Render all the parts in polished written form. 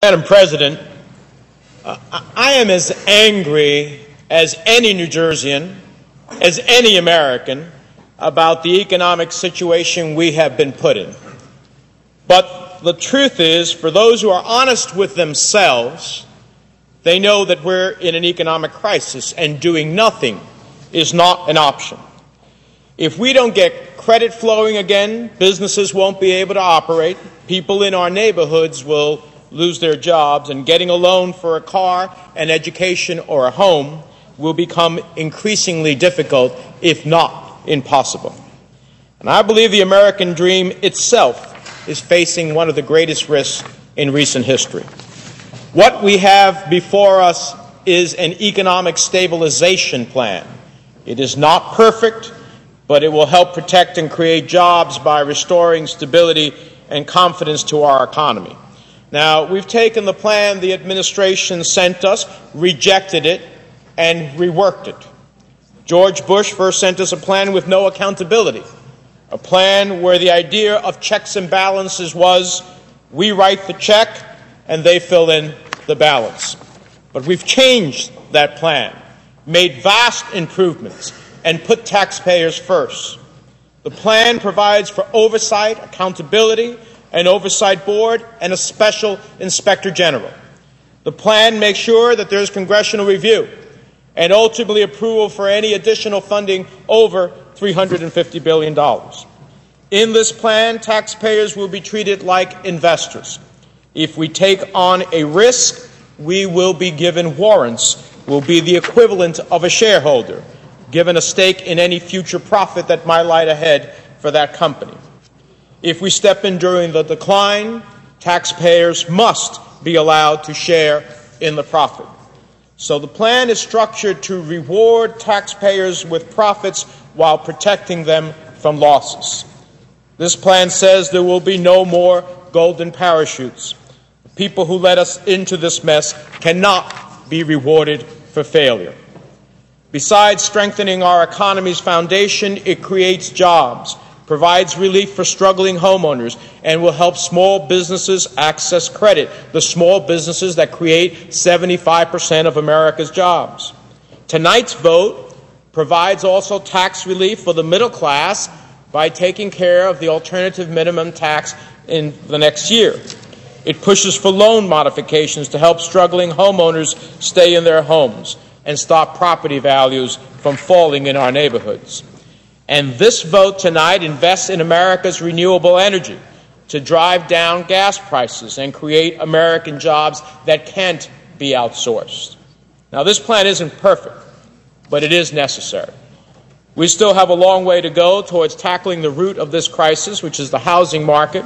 Madam President, I am as angry as any New Jerseyan, as any American, about the economic situation we have been put in. But the truth is, for those who are honest with themselves, they know that we're in an economic crisis and doing nothing is not an option. If we don't get credit flowing again, businesses won't be able to operate, people in our neighborhoods will lose their jobs, and getting a loan for a car, an education, or a home will become increasingly difficult, if not impossible. And I believe the American dream itself is facing one of the greatest risks in recent history. What we have before us is an economic stabilization plan. It is not perfect, but it will help protect and create jobs by restoring stability and confidence to our economy. Now, we've taken the plan the administration sent us, rejected it, and reworked it. George Bush first sent us a plan with no accountability, a plan where the idea of checks and balances was we write the check and they fill in the balance. But we've changed that plan, made vast improvements, and put taxpayers first. The plan provides for oversight, accountability, an oversight board, and a special inspector general. The plan makes sure that there's congressional review and ultimately approval for any additional funding over $350 billion. In this plan, taxpayers will be treated like investors. If we take on a risk, we will be given warrants, will be the equivalent of a shareholder, given a stake in any future profit that might lie ahead for that company. If we step in during the decline, taxpayers must be allowed to share in the profit. So the plan is structured to reward taxpayers with profits while protecting them from losses. This plan says there will be no more golden parachutes. The people who led us into this mess cannot be rewarded for failure. Besides strengthening our economy's foundation, it creates jobs, provides relief for struggling homeowners, and will help small businesses access credit, the small businesses that create 75% of America's jobs. Tonight's vote provides also tax relief for the middle class by taking care of the alternative minimum tax in the next year. It pushes for loan modifications to help struggling homeowners stay in their homes and stop property values from falling in our neighborhoods. And this vote tonight invests in America's renewable energy to drive down gas prices and create American jobs that can't be outsourced. Now, this plan isn't perfect, but it is necessary. We still have a long way to go towards tackling the root of this crisis, which is the housing market,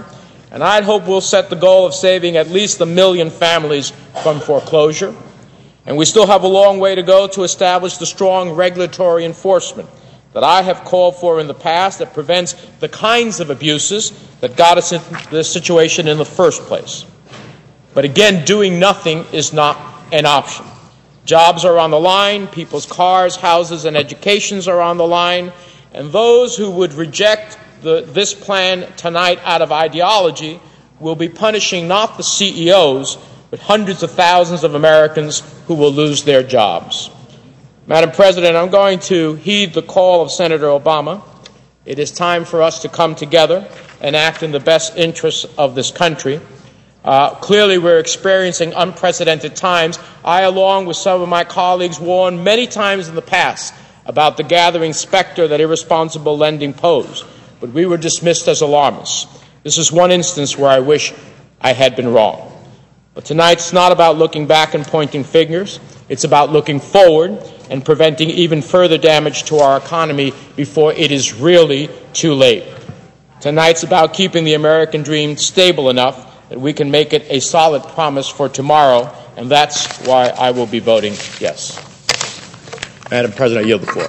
and I hope we'll set the goal of saving at least 1 million families from foreclosure. And we still have a long way to go to establish the strong regulatory enforcement that I have called for in the past that prevents the kinds of abuses that got us into this situation in the first place. But again, doing nothing is not an option. Jobs are on the line, people's cars, houses, and educations are on the line, and those who would reject this plan tonight out of ideology will be punishing not the CEOs, but hundreds of thousands of Americans who will lose their jobs. Madam President, I'm going to heed the call of Senator Obama. It is time for us to come together and act in the best interests of this country. Clearly, we're experiencing unprecedented times. I, along with some of my colleagues, warned many times in the past about the gathering specter that irresponsible lending posed, but we were dismissed as alarmists. This is one instance where I wish I had been wrong. But tonight's not about looking back and pointing fingers. It's about looking forward and preventing even further damage to our economy before it is really too late. Tonight's about keeping the American dream stable enough that we can make it a solid promise for tomorrow, and that's why I will be voting yes. Madam President, I yield the floor.